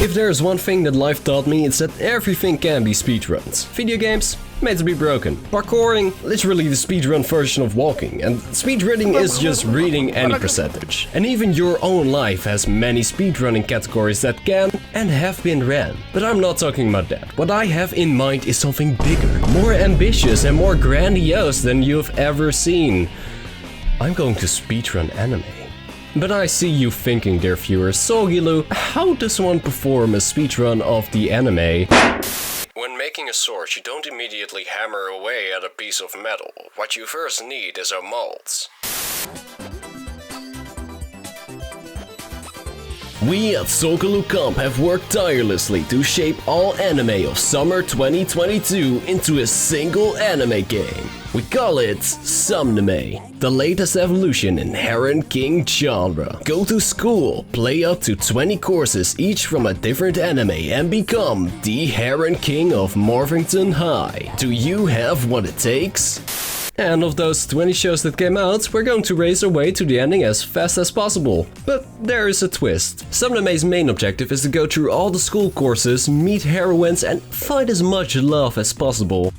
If there's one thing that life taught me, it's that everything can be speedruns. Video games, made to be broken. Parkouring, literally the speedrun version of walking. And speedrunning is just reading any percentage. And even your own life has many speedrunning categories that can and have been ran. But I'm not talking about that. What I have in mind is something bigger, more ambitious and more grandiose than you've ever seen. I'm going to speedrun anime. But I see you thinking, dear viewers, Solgilou, how does one perform a speedrun of the anime? When making a sword, you don't immediately hammer away at a piece of metal. What you first need is a mold. We at Solgilou Camp have worked tirelessly to shape all anime of summer 2022 into a single anime game. We call it Sumnime, the latest evolution in Heron King genre. Go to school, play up to 20 courses each from a different anime and become the Heron King of Morvington High. Do you have what it takes? And of those 20 shows that came out, we're going to race our way to the ending as fast as possible. But there is a twist. Sumnime's main objective is to go through all the school courses, meet heroines and find as much love as possible.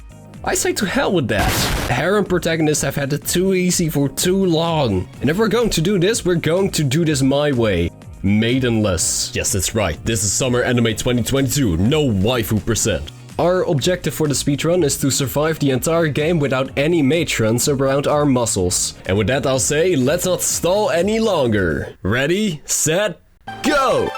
I say to hell with that. Harem protagonists have had it too easy for too long. And if we're going to do this, we're going to do this my way. Maidenless. Yes, that's right. This is Summer Anime 2022. No waifu %. Our objective for the speedrun is to survive the entire game without any matrons around our muscles. And with that I'll say, let's not stall any longer. Ready, set, go!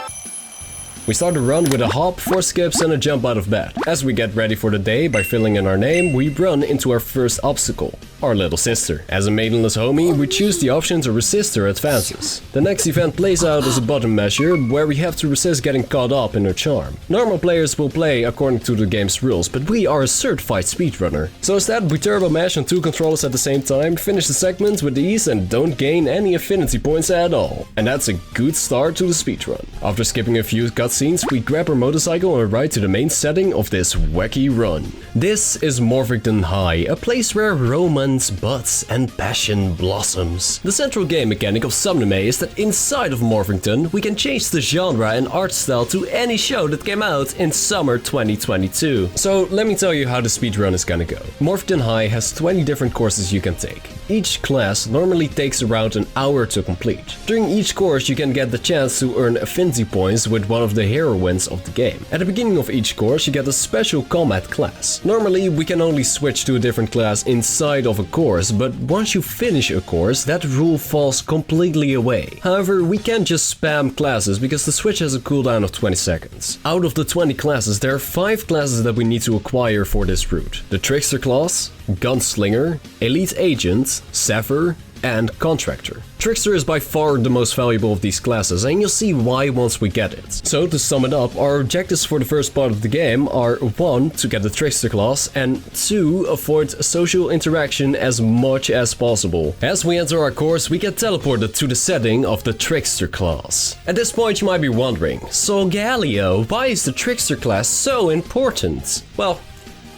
We start the run with a hop, 4 skips and a jump out of bed. As we get ready for the day by filling in our name, we run into our first obstacle, our little sister. As a maidenless homie, we choose the option to resist her advances. The next event plays out as a bottom measure, where we have to resist getting caught up in her charm. Normal players will play according to the game's rules, but we are a certified speedrunner. So instead, we turbo mash on 2 controllers at the same time, finish the segment with ease and don't gain any affinity points at all. And that's a good start to the speedrun. After skipping a few cutscenes, we grab our motorcycle and ride to the main setting of this wacky run. This is Morvington High, a place where romance buds and passion blossoms. The central game mechanic of Sumnime is that inside of Morvington, we can change the genre and art style to any show that came out in summer 2022. So let me tell you how the speedrun is gonna go. Morvington High has 20 different courses you can take. Each class normally takes around an hour to complete. During each course, you can get the chance to earn affinity points with one of the heroines of the game. At the beginning of each course, you get a special combat class. Normally, we can only switch to a different class inside of a course, but once you finish a course, that rule falls completely away. However, we can't just spam classes because the switch has a cooldown of 20 seconds. Out of the 20 classes, there are 5 classes that we need to acquire for this route. The Trickster class, Gunslinger, Elite Agent, Sever, and Contractor. Trickster is by far the most valuable of these classes, and you'll see why once we get it. So to sum it up, our objectives for the first part of the game are 1. To get the Trickster class, and 2. Avoid social interaction as much as possible. As we enter our course, we get teleported to the setting of the Trickster class. At this point you might be wondering, Solgilou, why is the Trickster class so important? Well,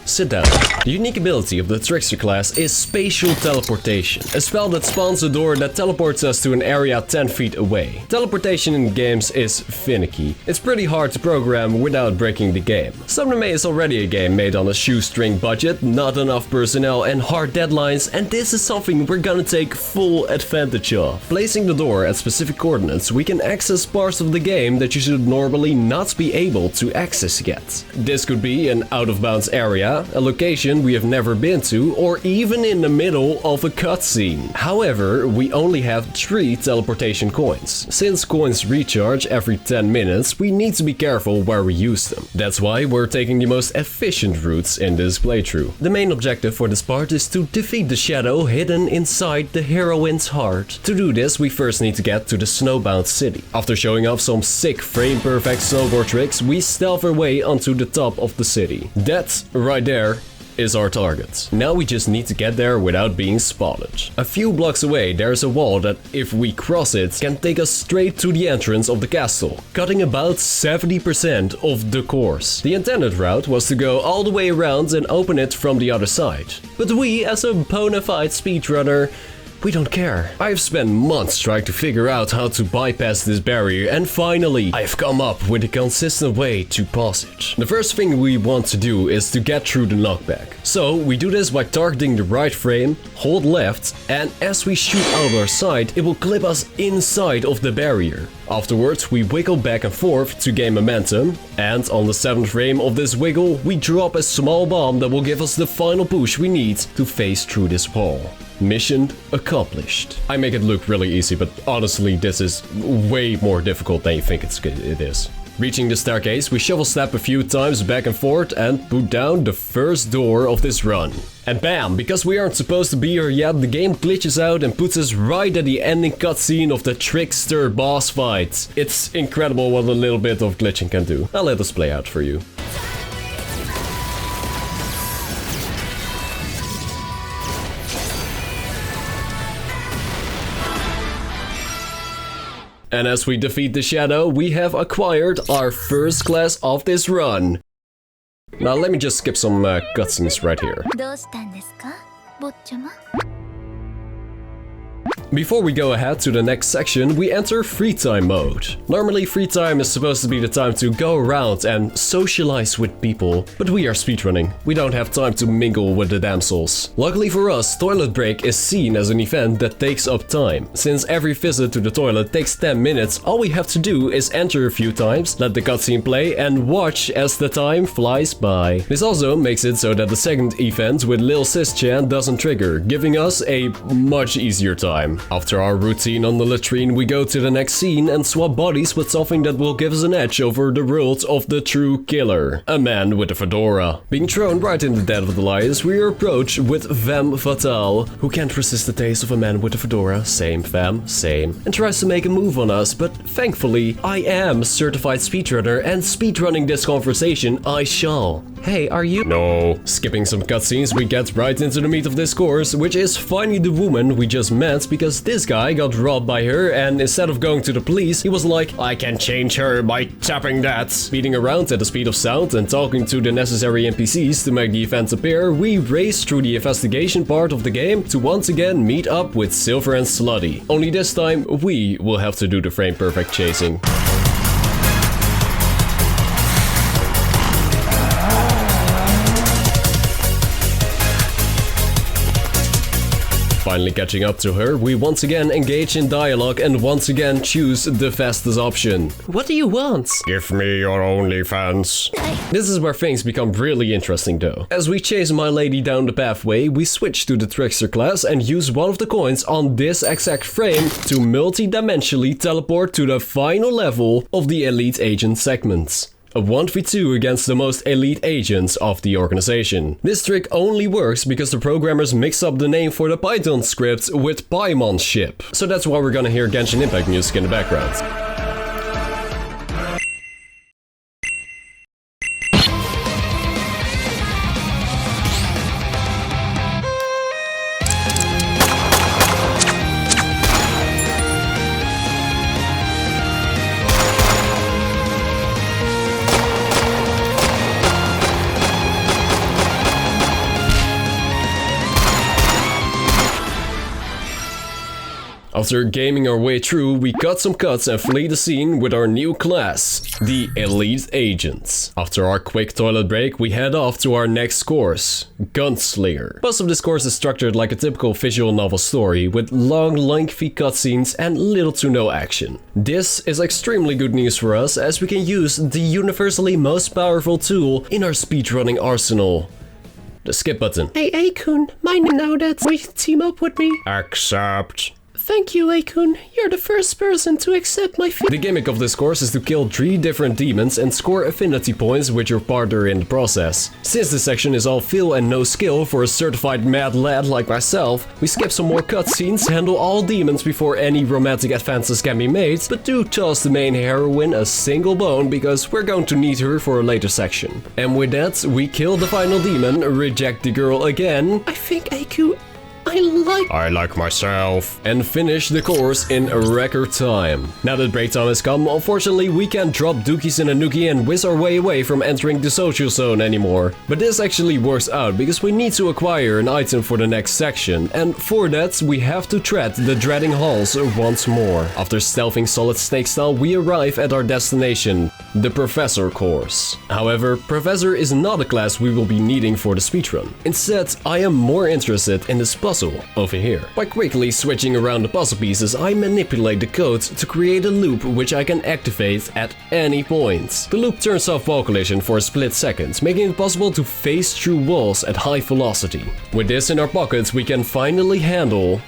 sit down. The unique ability of the Trickster class is spatial teleportation, a spell that spawns a door that teleports us to an area 10 feet away. Teleportation in games is finicky. It's pretty hard to program without breaking the game. Sumnime is already a game made on a shoestring budget, not enough personnel and hard deadlines, and this is something we're gonna take full advantage of. Placing the door at specific coordinates, we can access parts of the game that you should normally not be able to access yet. This could be an out-of-bounds area, a location we have never been to, or even in the middle of a cutscene. However, we only have 3 teleportation coins. Since coins recharge every 10 minutes, we need to be careful where we use them. That's why we're taking the most efficient routes in this playthrough. The main objective for this part is to defeat the shadow hidden inside the heroine's heart. To do this, we first need to get to the snowbound city. After showing off some sick frame-perfect snowboard tricks, we stealth our way onto the top of the city. That right there is our target. Now we just need to get there without being spotted. A few blocks away there's a wall that, if we cross it, can take us straight to the entrance of the castle, cutting about 70% of the course. The intended route was to go all the way around and open it from the other side. But we, as a bona fide speedrunner, we don't care. I've spent months trying to figure out how to bypass this barrier, and finally, I've come up with a consistent way to pass it. The first thing we want to do is to get through the knockback. So we do this by targeting the right frame, hold left, and as we shoot out our side, it will clip us inside of the barrier. Afterwards, we wiggle back and forth to gain momentum, and on the 7th frame of this wiggle, we drop a small bomb that will give us the final push we need to phase through this wall. Mission accomplished. I make it look really easy, but honestly, this is way more difficult than you think it is. Reaching the staircase, we shovel step a few times back and forth and put down the first door of this run. And bam, because we aren't supposed to be here yet, the game glitches out and puts us right at the ending cutscene of the trickster boss fight. It's incredible what a little bit of glitching can do. I'll let this play out for you. And as we defeat the shadow, we have acquired our first class of this run. Now let me just skip some cutscenes right here. Before we go ahead to the next section, we enter free time mode. Normally free time is supposed to be the time to go around and socialize with people, but we are speedrunning. We don't have time to mingle with the damsels. Luckily for us, toilet break is seen as an event that takes up time. Since every visit to the toilet takes 10 minutes, all we have to do is enter a few times, let the cutscene play, and watch as the time flies by. This also makes it so that the second event with Lil Sis Chan doesn't trigger, giving us a much easier time. After our routine on the latrine, we go to the next scene and swap bodies with something that will give us an edge over the world of the true killer. A man with a fedora. Being thrown right in the den of the lions, we are approached with Femme Fatale, who can't resist the taste of a man with a fedora, same fam, same, and tries to make a move on us, but thankfully, I am a certified speedrunner, and speedrunning this conversation I shall. Hey, are you? No. Skipping some cutscenes, we get right into the meat of this course, which is finding the woman we just met because this guy got robbed by her, and instead of going to the police, he was like, I can change her by tapping that. Speeding around at the speed of sound and talking to the necessary NPCs to make the events appear, we race through the investigation part of the game to once again meet up with Silver and Slutty. Only this time, we will have to do the frame perfect chasing. Finally catching up to her, we once again engage in dialogue and once again choose the fastest option. What do you want? Give me your OnlyFans. This is where things become really interesting though. As we chase my lady down the pathway, we switch to the trickster class and use one of the coins on this exact frame to multi-dimensionally teleport to the final level of the elite agent segments. A 1v2 against the most elite agents of the organization. This trick only works because the programmers mix up the name for the Python script with Paimonship. So that's why we're gonna hear Genshin Impact music in the background. After gaming our way through, we cut some cuts and flee the scene with our new class, the Elite Agents. After our quick toilet break, we head off to our next course, Gunslinger. Most of this course is structured like a typical visual novel story, with long, lengthy cutscenes and little to no action. This is extremely good news for us, as we can use the universally most powerful tool in our speedrunning arsenal. The skip button. Hey Akun, mind now that we team up with me? Accept. Thank you, Akun. You're the first person to accept my The gimmick of this course is to kill 3 different demons and score affinity points with your partner in the process. Since this section is all feel and no skill for a certified mad lad like myself, we skip some more cutscenes, handle all demons before any romantic advances can be made, but do toss the main heroine a single bone because we're going to need her for a later section. And with that, we kill the final demon, reject the girl again. I think, Akun, I like myself. And finish the course in a record time. Now that break time has come, unfortunately we can't drop dookies in a nookie and whiz our way away from entering the social zone anymore. But this actually works out because we need to acquire an item for the next section, and for that we have to tread the dreading halls once more. After stealthing Solid Snake style, we arrive at our destination, the Professor course. However, Professor is not a class we will be needing for the speedrun. Instead, I am more interested in this puzzle over here. By quickly switching around the puzzle pieces, I manipulate the code to create a loop which I can activate at any point. The loop turns off wall collision for a split second, making it possible to phase through walls at high velocity. With this in our pockets, we can finally handle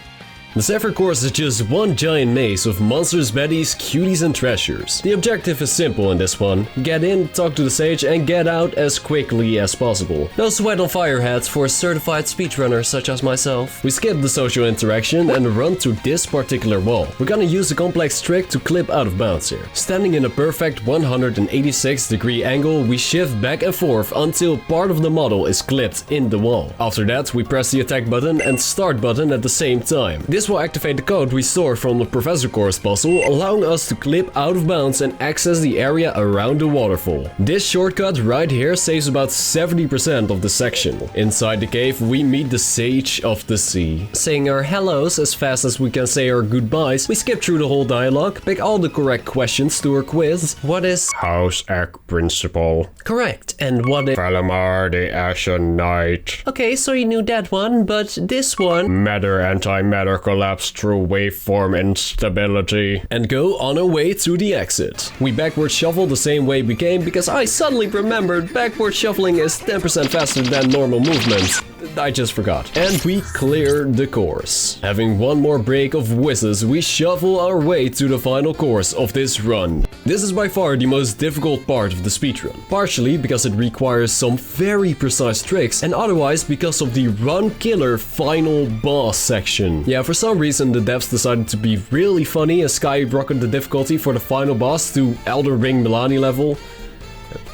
the Zephyr course is just one giant maze of monsters, baddies, cuties and treasures. The objective is simple in this one. Get in, talk to the sage and get out as quickly as possible. No sweat on fire hats for a certified speedrunner such as myself. We skip the social interaction and run to this particular wall. We're gonna use a complex trick to clip out of bounds here. Standing in a perfect 186-degree angle, we shift back and forth until part of the model is clipped in the wall. After that, we press the attack button and start button at the same time. This will activate the code we stored from the Professor course puzzle, allowing us to clip out of bounds and access the area around the waterfall. This shortcut right here saves about 70% of the section. Inside the cave, we meet the Sage of the Sea. Saying our hellos as fast as we can say our goodbyes, we skip through the whole dialogue, pick all the correct questions to our quiz. What is House Egg Principle? Correct. And what is Valamar the Ashen Knight? Okay, so you knew that one, but this one Matter Antimatter Collapse through waveform instability. And go on our way to the exit. We backward shuffle the same way we came because I suddenly remembered backward shuffling is 10% faster than normal movement. I just forgot. And we clear the course. Having one more break of whizzes, we shuffle our way to the final course of this run. This is by far the most difficult part of the speedrun. Partially because it requires some very precise tricks, and otherwise because of the run killer final boss section. Yeah, for some reason the devs decided to be really funny and skyrocketed the difficulty for the final boss to Elden Ring Milani level.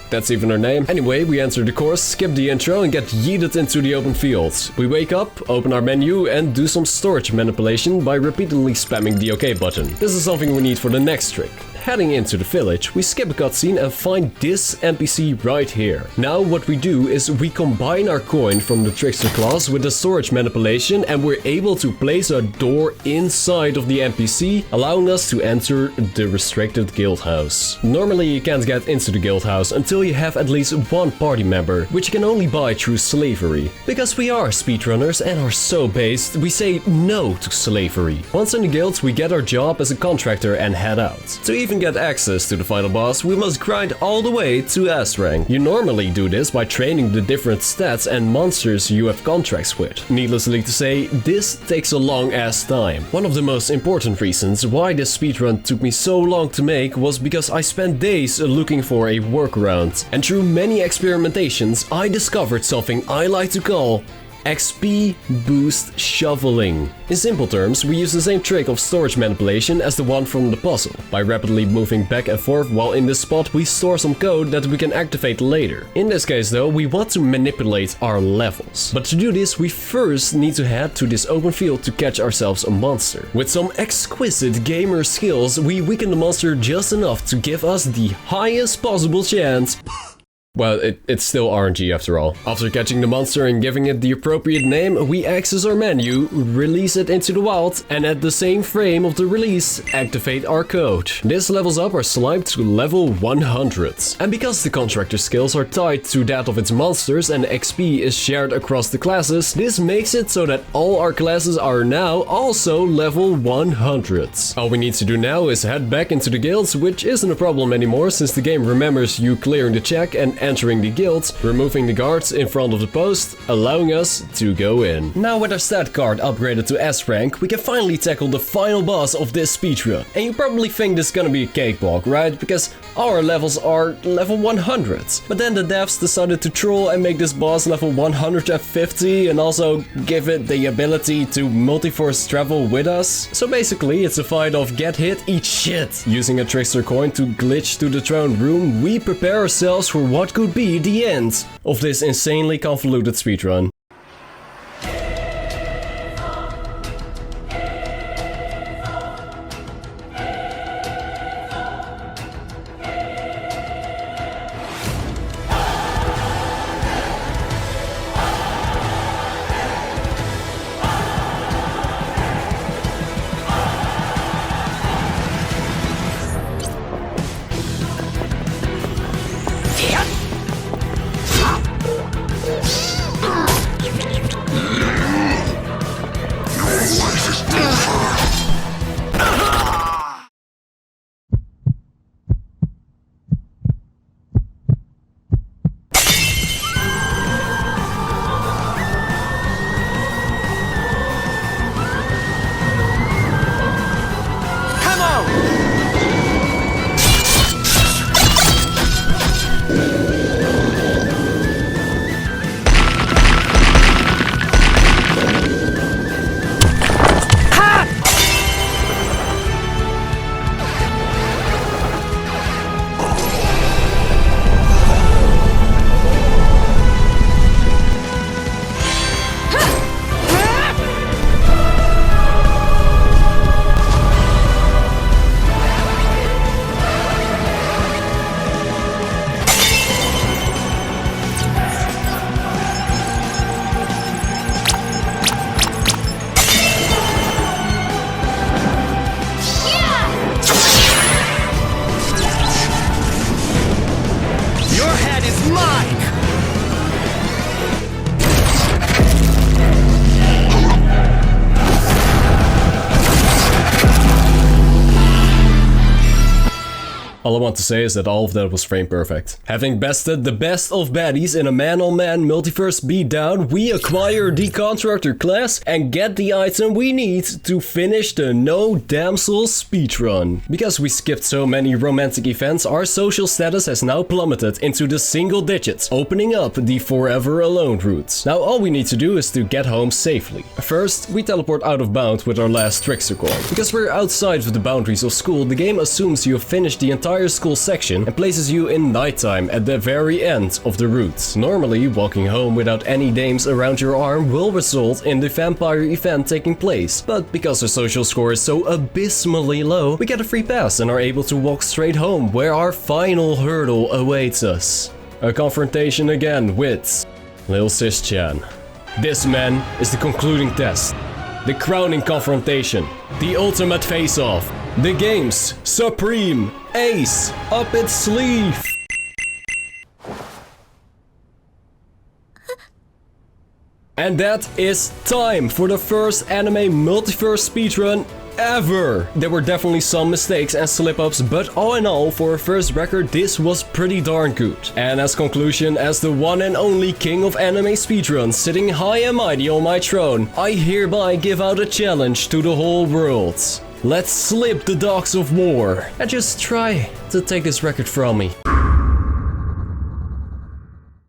That's even her name. Anyway, we enter the course, skip the intro and get yeeted into the open fields. We wake up, open our menu and do some storage manipulation by repeatedly spamming the OK button. This is something we need for the next trick. Heading into the village, we skip a cutscene and find this NPC right here. Now what we do is we combine our coin from the trickster class with the storage manipulation and we're able to place a door inside of the NPC, allowing us to enter the restricted guild house. Normally you can't get into the guild house until you have at least one party member, which you can only buy through slavery. Because we are speedrunners and are so based, we say no to slavery. Once in the guild, we get our job as a contractor and head out. To even get access to the final boss, we must grind all the way to S rank. You normally do this by training the different stats and monsters you have contracts with. Needlessly to say, this takes a long ass time. One of the most important reasons why this speedrun took me so long to make was because I spent days looking for a workaround. And through many experimentations, I discovered something I like to call XP boost shoveling. In simple terms, we use the same trick of storage manipulation as the one from the puzzle. By rapidly moving back and forth while in this spot, we store some code that we can activate later. In this case though, we want to manipulate our levels. But to do this, we first need to head to this open field to catch ourselves a monster. With some exquisite gamer skills, we weaken the monster just enough to give us the highest possible chance. Well, it's still RNG after all. After catching the monster and giving it the appropriate name, we access our menu, release it into the wild, and at the same frame of the release, activate our code. This levels up our slime to level 100. And because the contractor skills are tied to that of its monsters and XP is shared across the classes, this makes it so that all our classes are now also level 100. All we need to do now is head back into the guilds, which isn't a problem anymore since the game remembers you clearing the check and entering the guild, removing the guards in front of the post, allowing us to go in. Now with our stat card upgraded to S rank, we can finally tackle the final boss of this speedrun. And you probably think this is gonna be a cakewalk, right? Because our levels are level 100. But then the devs decided to troll and make this boss level 150 and also give it the ability to multi-force travel with us. So basically it's a fight of get hit, eat shit. Using a trickster coin to glitch to the throne room, we prepare ourselves for what could be the end of this insanely convoluted speedrun. All I want to say is that all of that was frame perfect. Having bested the best of baddies in a man-on-man multiverse beatdown, we acquire the Contractor class and get the item we need to finish the No Damsel speedrun. Because we skipped so many romantic events, our social status has now plummeted into the single digits, opening up the Forever Alone route. Now all we need to do is to get home safely. First, we teleport out of bounds with our last trickster coin. Because we're outside of the boundaries of school, the game assumes you have finished the entire school section and places you in nighttime at the very end of the route. Normally, walking home without any dames around your arm will result in the vampire event taking place, but because our social score is so abysmally low, we get a free pass and are able to walk straight home where our final hurdle awaits us. A confrontation again with Lil Sis Chan. This, man, is the concluding test. The crowning confrontation. The ultimate face-off. The game's supreme ace up its sleeve. And that is time for the first anime multiverse speedrun ever! There were definitely some mistakes and slip-ups, but all in all, for a first record, this was pretty darn good. And as conclusion, as the one and only king of anime speedruns, sitting high and mighty on my throne, I hereby give out a challenge to the whole world. Let's slip the dogs of war and just try to take this record from me.